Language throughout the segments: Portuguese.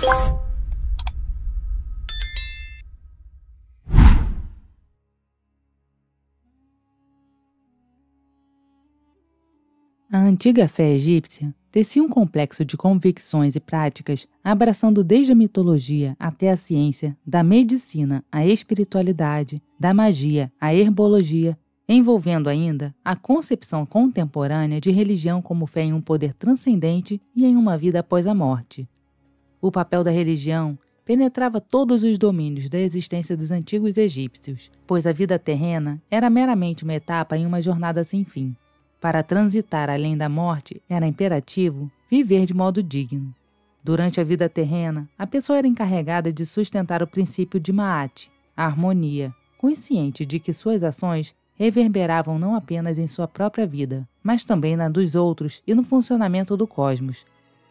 A antiga fé egípcia tecia um complexo de convicções e práticas, abraçando desde a mitologia até a ciência, da medicina à espiritualidade, da magia à herbologia, envolvendo ainda a concepção contemporânea de religião como fé em um poder transcendente e em uma vida após a morte. O papel da religião penetrava todos os domínios da existência dos antigos egípcios, pois a vida terrena era meramente uma etapa em uma jornada sem fim. Para transitar além da morte, era imperativo viver de modo digno. Durante a vida terrena, a pessoa era encarregada de sustentar o princípio de Maat, a harmonia, consciente de que suas ações reverberavam não apenas em sua própria vida, mas também na dos outros e no funcionamento do cosmos.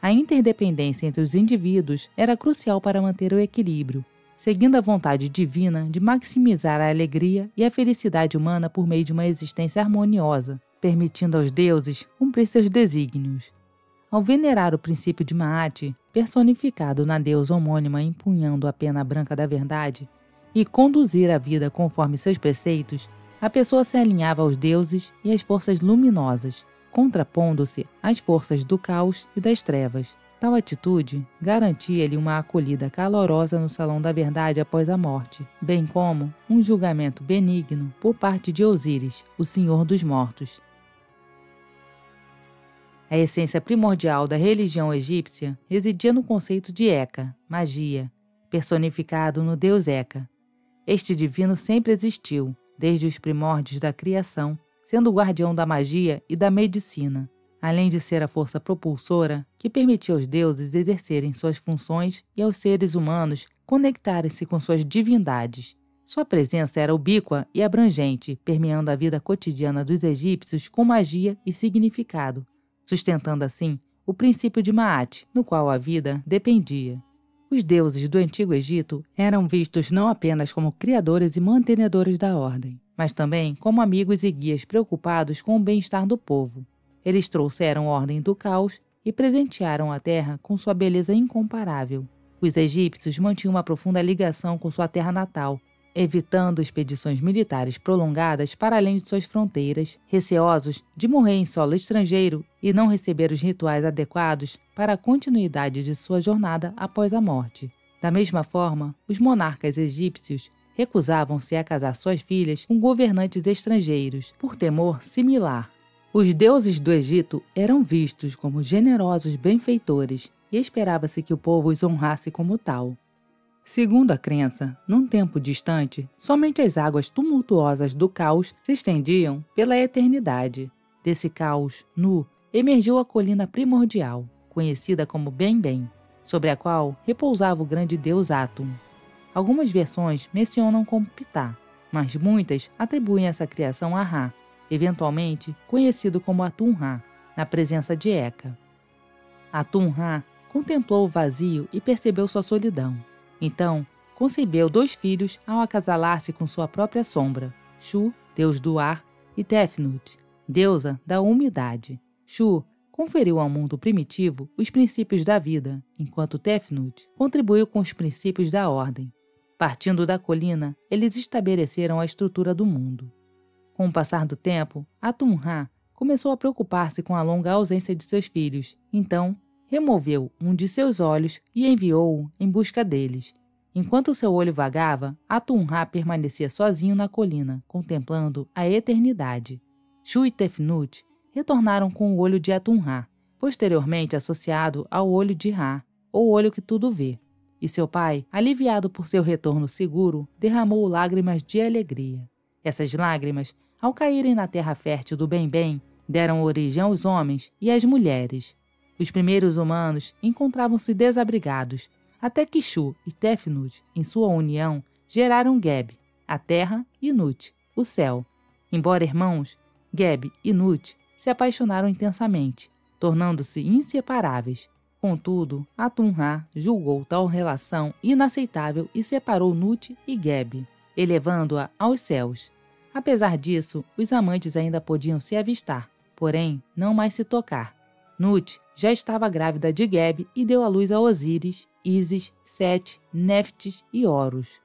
A interdependência entre os indivíduos era crucial para manter o equilíbrio, seguindo a vontade divina de maximizar a alegria e a felicidade humana por meio de uma existência harmoniosa, permitindo aos deuses cumprir seus desígnios. Ao venerar o princípio de Maat, personificado na deusa homônima empunhando a pena branca da verdade, e conduzir a vida conforme seus preceitos, a pessoa se alinhava aos deuses e às forças luminosas, contrapondo-se às forças do caos e das trevas. Tal atitude garantia-lhe uma acolhida calorosa no Salão da Verdade após a morte, bem como um julgamento benigno por parte de Osíris, o Senhor dos Mortos. A essência primordial da religião egípcia residia no conceito de Heka, magia, personificado no deus Heka. Este divino sempre existiu, desde os primórdios da criação, sendo o guardião da magia e da medicina, além de ser a força propulsora que permitia aos deuses exercerem suas funções e aos seres humanos conectarem-se com suas divindades. Sua presença era ubíqua e abrangente, permeando a vida cotidiana dos egípcios com magia e significado, sustentando assim o princípio de Maat, no qual a vida dependia. Os deuses do Antigo Egito eram vistos não apenas como criadores e mantenedores da ordem, mas também como amigos e guias preocupados com o bem-estar do povo. Eles trouxeram ordem do caos e presentearam a terra com sua beleza incomparável. Os egípcios mantinham uma profunda ligação com sua terra natal, evitando expedições militares prolongadas para além de suas fronteiras, receosos de morrer em solo estrangeiro e não receber os rituais adequados para a continuidade de sua jornada após a morte. Da mesma forma, os monarcas egípcios recusavam-se a casar suas filhas com governantes estrangeiros, por temor similar. Os deuses do Egito eram vistos como generosos benfeitores e esperava-se que o povo os honrasse como tal. Segundo a crença, num tempo distante, somente as águas tumultuosas do caos se estendiam pela eternidade. Desse caos, Nu, emergiu a colina primordial, conhecida como Bem-Bem, sobre a qual repousava o grande deus Atum. Algumas versões mencionam como Ptah, mas muitas atribuem essa criação a Ra, eventualmente conhecido como Atum-Ra, na presença de Heka. Atum-Ra contemplou o vazio e percebeu sua solidão. Então, concebeu 2 filhos ao acasalar-se com sua própria sombra, Shu, deus do ar, e Tefnut, deusa da umidade. Shu conferiu ao mundo primitivo os princípios da vida, enquanto Tefnut contribuiu com os princípios da ordem. Partindo da colina, eles estabeleceram a estrutura do mundo. Com o passar do tempo, Atum-Ra começou a preocupar-se com a longa ausência de seus filhos, então removeu um de seus olhos e enviou-o em busca deles. Enquanto seu olho vagava, Atum-Ra permanecia sozinho na colina, contemplando a eternidade. Shu e Tefnut retornaram com o olho de Atum-Ra, posteriormente associado ao olho de Ra, ou olho que tudo vê. E seu pai, aliviado por seu retorno seguro, derramou lágrimas de alegria. Essas lágrimas, ao caírem na terra fértil do Bem-Bem, deram origem aos homens e às mulheres. Os primeiros humanos encontravam-se desabrigados, até que Shu e Tefnut, em sua união, geraram Geb, a terra, e Nut, o céu. Embora irmãos, Geb e Nut se apaixonaram intensamente, tornando-se inseparáveis. Contudo, Atum-Ra julgou tal relação inaceitável e separou Nut e Geb, elevando-a aos céus. Apesar disso, os amantes ainda podiam se avistar, porém não mais se tocar. Nut já estava grávida de Geb e deu à luz a Osíris, Ísis, Sete, Néftis e Horus.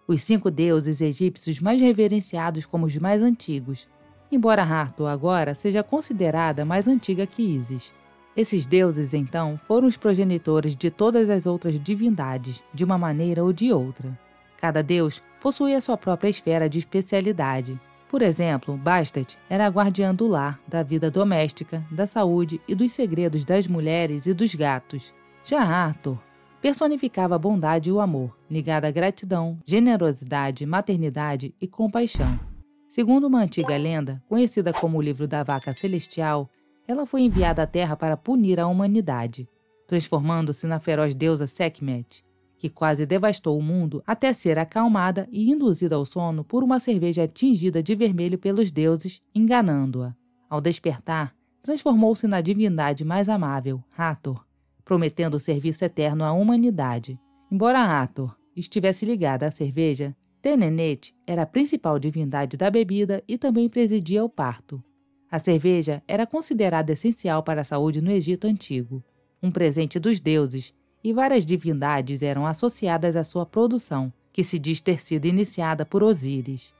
Os 5 deuses egípcios mais reverenciados como os mais antigos, embora Hathor agora seja considerada mais antiga que Ísis. Esses deuses, então, foram os progenitores de todas as outras divindades, de uma maneira ou de outra. Cada deus possuía sua própria esfera de especialidade. Por exemplo, Bastet era a guardiã do lar, da vida doméstica, da saúde e dos segredos das mulheres e dos gatos. Já Hathor personificava a bondade e o amor, ligada à gratidão, generosidade, maternidade e compaixão. Segundo uma antiga lenda, conhecida como o Livro da Vaca Celestial, ela foi enviada à Terra para punir a humanidade, transformando-se na feroz deusa Sekhmet, que quase devastou o mundo até ser acalmada e induzida ao sono por uma cerveja tingida de vermelho pelos deuses, enganando-a. Ao despertar, transformou-se na divindade mais amável, Hathor, prometendo o serviço eterno à humanidade. Embora Hathor estivesse ligada à cerveja, Tenenet era a principal divindade da bebida e também presidia o parto. A cerveja era considerada essencial para a saúde no Egito Antigo, um presente dos deuses, e várias divindades eram associadas à sua produção, que se diz ter sido iniciada por Osíris.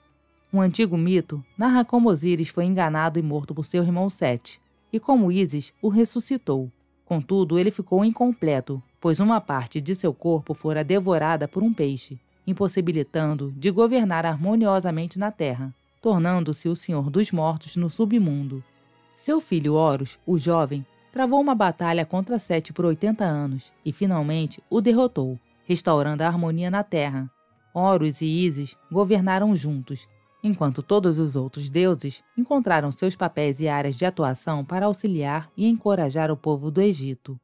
Um antigo mito narra como Osíris foi enganado e morto por seu irmão Sete, e como Ísis o ressuscitou. Contudo, ele ficou incompleto, pois uma parte de seu corpo fora devorada por um peixe, impossibilitando de governar harmoniosamente na terra, tornando-se o senhor dos mortos no submundo. Seu filho Horus, o jovem, travou uma batalha contra Sete por 80 anos e finalmente o derrotou, restaurando a harmonia na terra. Horus e Ísis governaram juntos, enquanto todos os outros deuses encontraram seus papéis e áreas de atuação para auxiliar e encorajar o povo do Egito.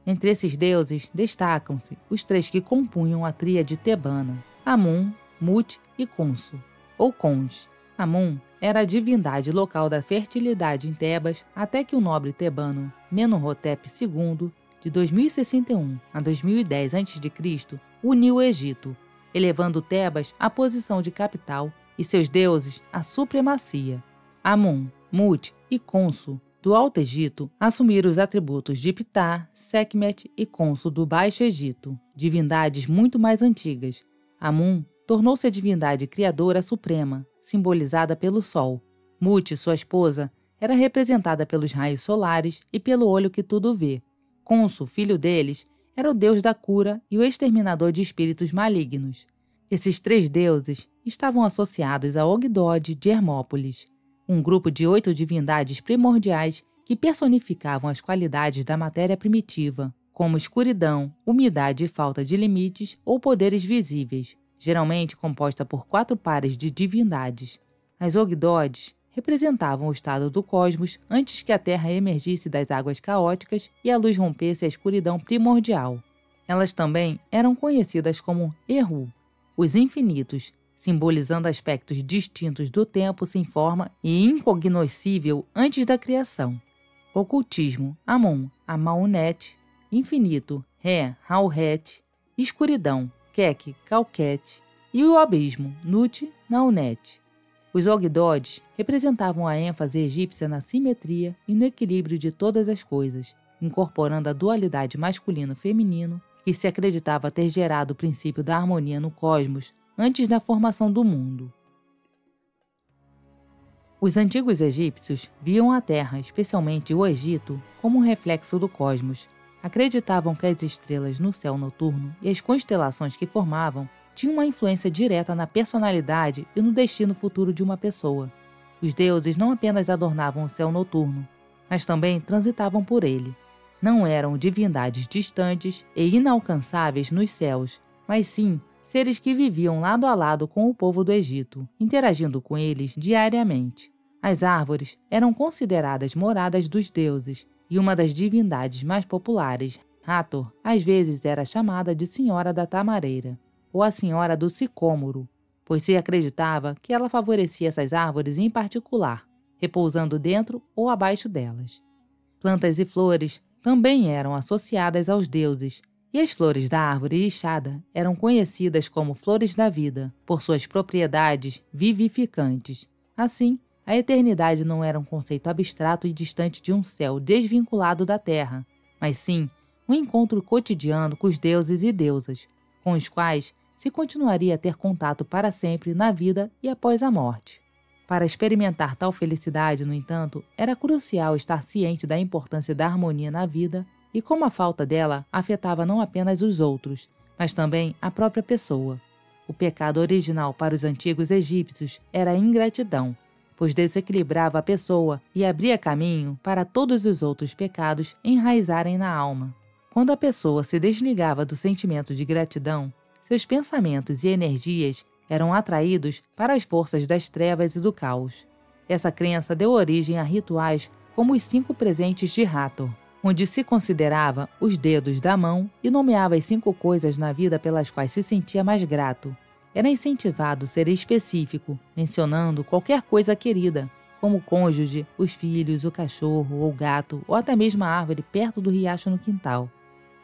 Entre esses deuses destacam-se os 3 que compunham a tríade tebana: Amun, Mut e Khonsu, ou Khons. Amun era a divindade local da fertilidade em Tebas até que o nobre tebano Menhotep II, de 2061 a 2010 a.C., uniu o Egito, elevando Tebas à posição de capital e seus deuses à supremacia. Amun, Mut e Khonsu, do Alto Egito, assumiram os atributos de Ptah, Sekhmet e Khonsu do Baixo Egito, divindades muito mais antigas. Amun tornou-se a divindade criadora suprema, simbolizada pelo Sol. Mut, sua esposa, era representada pelos raios solares e pelo olho que tudo vê. Khonsu, filho deles, era o deus da cura e o exterminador de espíritos malignos. Esses 3 deuses estavam associados a Ogdod de Hermópolis, um grupo de 8 divindades primordiais que personificavam as qualidades da matéria primitiva, como escuridão, umidade e falta de limites ou poderes visíveis, geralmente composta por 4 pares de divindades. As Ogdods representavam o estado do cosmos antes que a Terra emergisse das águas caóticas e a luz rompesse a escuridão primordial. Elas também eram conhecidas como Eru, os infinitos, simbolizando aspectos distintos do tempo sem forma e incognoscível antes da criação. Ocultismo, Amun, Amaunet, infinito, Re, Hauret, escuridão, Kek, Calquete, e o abismo, Nut, Naunet. Os Ogdods representavam a ênfase egípcia na simetria e no equilíbrio de todas as coisas, incorporando a dualidade masculino-feminino que se acreditava ter gerado o princípio da harmonia no cosmos antes da formação do mundo. Os antigos egípcios viam a Terra, especialmente o Egito, como um reflexo do cosmos. Acreditavam que as estrelas no céu noturno e as constelações que formavam tinham uma influência direta na personalidade e no destino futuro de uma pessoa. Os deuses não apenas adornavam o céu noturno, mas também transitavam por ele. Não eram divindades distantes e inalcançáveis nos céus, mas sim seres que viviam lado a lado com o povo do Egito, interagindo com eles diariamente. As árvores eram consideradas moradas dos deuses, e uma das divindades mais populares, Hathor, às vezes era chamada de Senhora da Tamareira, ou a Senhora do Sicômoro, pois se acreditava que ela favorecia essas árvores em particular, repousando dentro ou abaixo delas. Plantas e flores também eram associadas aos deuses, e as flores da árvore Ixada eram conhecidas como flores da vida, por suas propriedades vivificantes. Assim, a eternidade não era um conceito abstrato e distante de um céu desvinculado da terra, mas sim um encontro cotidiano com os deuses e deusas, com os quais se continuaria a ter contato para sempre na vida e após a morte. Para experimentar tal felicidade, no entanto, era crucial estar ciente da importância da harmonia na vida e como a falta dela afetava não apenas os outros, mas também a própria pessoa. O pecado original para os antigos egípcios era a ingratidão, pois desequilibrava a pessoa e abria caminho para todos os outros pecados enraizarem na alma. Quando a pessoa se desligava do sentimento de gratidão, seus pensamentos e energias eram atraídos para as forças das trevas e do caos. Essa crença deu origem a rituais como os 5 presentes de Hathor, onde se considerava os dedos da mão e nomeava as 5 coisas na vida pelas quais se sentia mais grato. Era incentivado ser específico, mencionando qualquer coisa querida, como o cônjuge, os filhos, o cachorro ou o gato, ou até mesmo a árvore perto do riacho no quintal.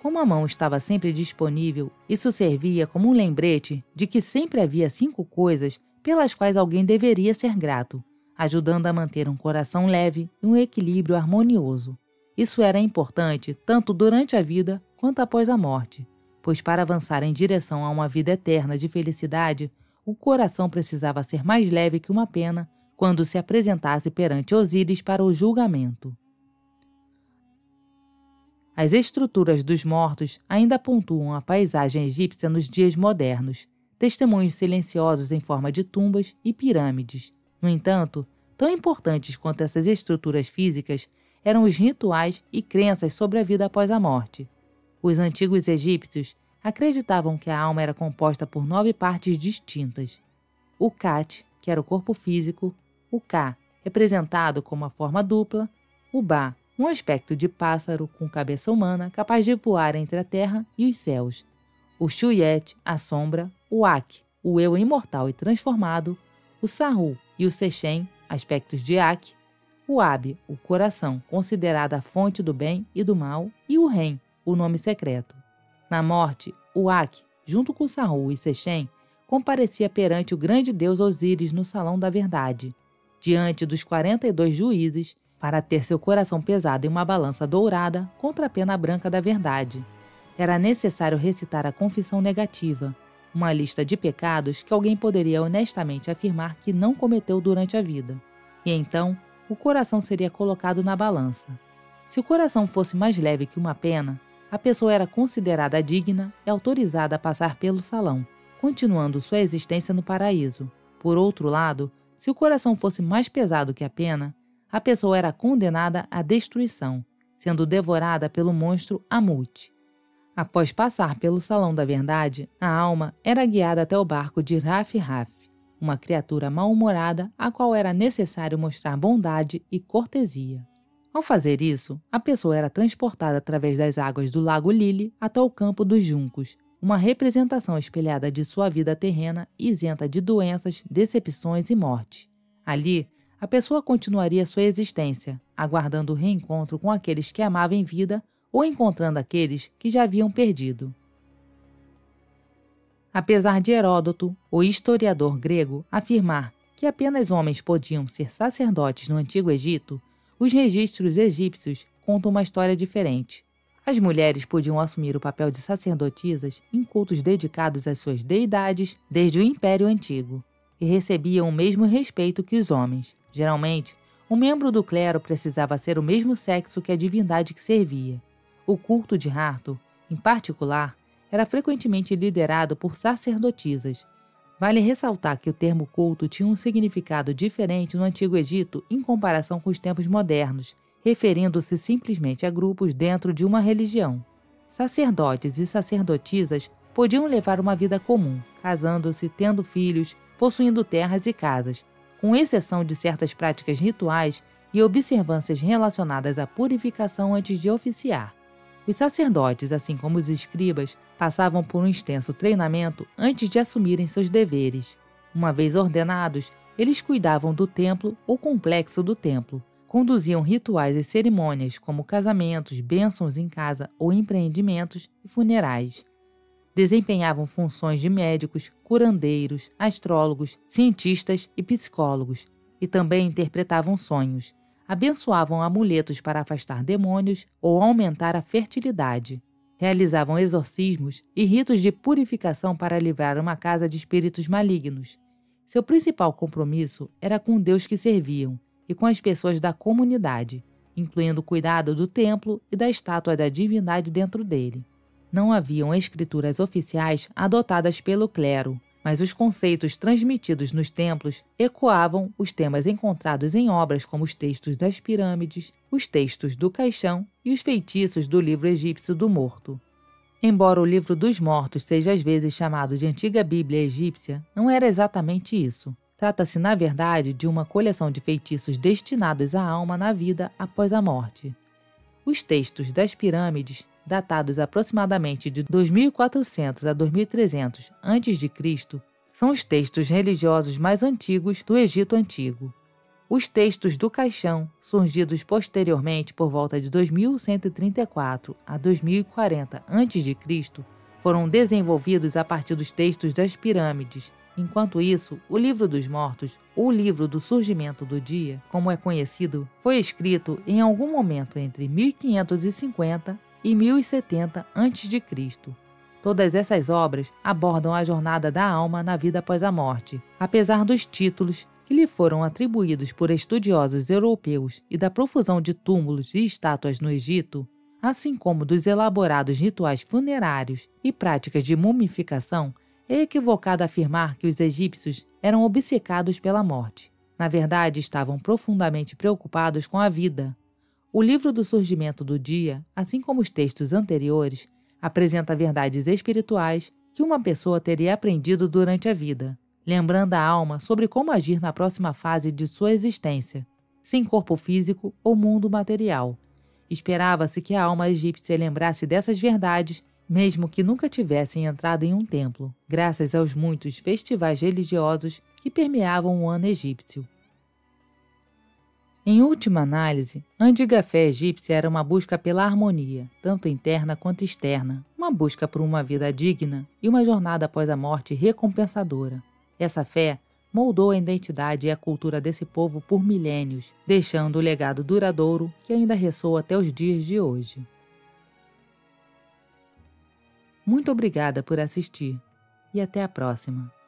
Como a mão estava sempre disponível, isso servia como um lembrete de que sempre havia 5 coisas pelas quais alguém deveria ser grato, ajudando a manter um coração leve e um equilíbrio harmonioso. Isso era importante tanto durante a vida quanto após a morte, pois para avançar em direção a uma vida eterna de felicidade, o coração precisava ser mais leve que uma pena quando se apresentasse perante Osíris para o julgamento. As estruturas dos mortos ainda pontuam a paisagem egípcia nos dias modernos, testemunhos silenciosos em forma de tumbas e pirâmides. No entanto, tão importantes quanto essas estruturas físicas eram os rituais e crenças sobre a vida após a morte. Os antigos egípcios acreditavam que a alma era composta por 9 partes distintas. O Kat, que era o corpo físico, o Ka, representado como a forma dupla, o Ba, um aspecto de pássaro com cabeça humana capaz de voar entre a terra e os céus, o Shuyet, a sombra, o Ak, o eu imortal e transformado, o Sahu e o Sechen, aspectos de Ak, o Ab, o coração, considerado a fonte do bem e do mal, e o Ren, o nome secreto. Na morte, o Ak, junto com Sahu e Sechen, comparecia perante o grande deus Osíris no Salão da Verdade, diante dos 42 juízes, para ter seu coração pesado em uma balança dourada contra a pena branca da verdade. Era necessário recitar a confissão negativa, uma lista de pecados que alguém poderia honestamente afirmar que não cometeu durante a vida. E então, o coração seria colocado na balança. Se o coração fosse mais leve que uma pena, a pessoa era considerada digna e autorizada a passar pelo salão, continuando sua existência no paraíso. Por outro lado, se o coração fosse mais pesado que a pena, a pessoa era condenada à destruição, sendo devorada pelo monstro Amut. Após passar pelo Salão da Verdade, a alma era guiada até o barco de Raf-Raf, uma criatura mal-humorada a qual era necessário mostrar bondade e cortesia. Ao fazer isso, a pessoa era transportada através das águas do Lago Lili até o Campo dos Juncos, uma representação espelhada de sua vida terrena isenta de doenças, decepções e morte. Ali, a pessoa continuaria sua existência, aguardando o reencontro com aqueles que amava em vida ou encontrando aqueles que já haviam perdido. Apesar de Heródoto, o historiador grego, afirmar que apenas homens podiam ser sacerdotes no Antigo Egito, os registros egípcios contam uma história diferente. As mulheres podiam assumir o papel de sacerdotisas em cultos dedicados às suas deidades desde o Império Antigo, e recebiam o mesmo respeito que os homens. Geralmente, um membro do clero precisava ser o mesmo sexo que a divindade que servia. O culto de Hathor, em particular, era frequentemente liderado por sacerdotisas. Vale ressaltar que o termo culto tinha um significado diferente no Antigo Egito em comparação com os tempos modernos, referindo-se simplesmente a grupos dentro de uma religião. Sacerdotes e sacerdotisas podiam levar uma vida comum, casando-se, tendo filhos, possuindo terras e casas, com exceção de certas práticas rituais e observâncias relacionadas à purificação antes de oficiar. Os sacerdotes, assim como os escribas, passavam por um extenso treinamento antes de assumirem seus deveres. Uma vez ordenados, eles cuidavam do templo ou complexo do templo, conduziam rituais e cerimônias como casamentos, bênçãos em casa ou empreendimentos e funerais. Desempenhavam funções de médicos, curandeiros, astrólogos, cientistas e psicólogos, e também interpretavam sonhos, abençoavam amuletos para afastar demônios ou aumentar a fertilidade. Realizavam exorcismos e ritos de purificação para livrar uma casa de espíritos malignos. Seu principal compromisso era com o Deus que serviam e com as pessoas da comunidade, incluindo o cuidado do templo e da estátua da divindade dentro dele. Não haviam escrituras oficiais adotadas pelo clero, mas os conceitos transmitidos nos templos ecoavam os temas encontrados em obras como os textos das pirâmides, os textos do caixão e os feitiços do livro egípcio do morto. Embora o livro dos mortos seja às vezes chamado de Antiga Bíblia Egípcia, não era exatamente isso. Trata-se, na verdade, de uma coleção de feitiços destinados à alma na vida após a morte. Os textos das pirâmides, datados aproximadamente de 2400 a 2300 a.C., são os textos religiosos mais antigos do Egito Antigo. Os textos do caixão, surgidos posteriormente por volta de 2134 a 2040 a.C., foram desenvolvidos a partir dos textos das pirâmides. Enquanto isso, o Livro dos Mortos, ou Livro do Surgimento do Dia, como é conhecido, foi escrito em algum momento entre 1550 e 1070 a.C. Todas essas obras abordam a jornada da alma na vida após a morte. Apesar dos títulos que lhe foram atribuídos por estudiosos europeus e da profusão de túmulos e estátuas no Egito, assim como dos elaborados rituais funerários e práticas de mumificação, é equivocado afirmar que os egípcios eram obcecados pela morte. Na verdade, estavam profundamente preocupados com a vida. O Livro do Surgimento do Dia, assim como os textos anteriores, apresenta verdades espirituais que uma pessoa teria aprendido durante a vida, lembrando a alma sobre como agir na próxima fase de sua existência, sem corpo físico ou mundo material. Esperava-se que a alma egípcia lembrasse dessas verdades, mesmo que nunca tivessem entrado em um templo, graças aos muitos festivais religiosos que permeavam o ano egípcio. Em última análise, a antiga fé egípcia era uma busca pela harmonia, tanto interna quanto externa, uma busca por uma vida digna e uma jornada após a morte recompensadora. Essa fé moldou a identidade e a cultura desse povo por milênios, deixando um legado duradouro que ainda ressoa até os dias de hoje. Muito obrigada por assistir e até a próxima.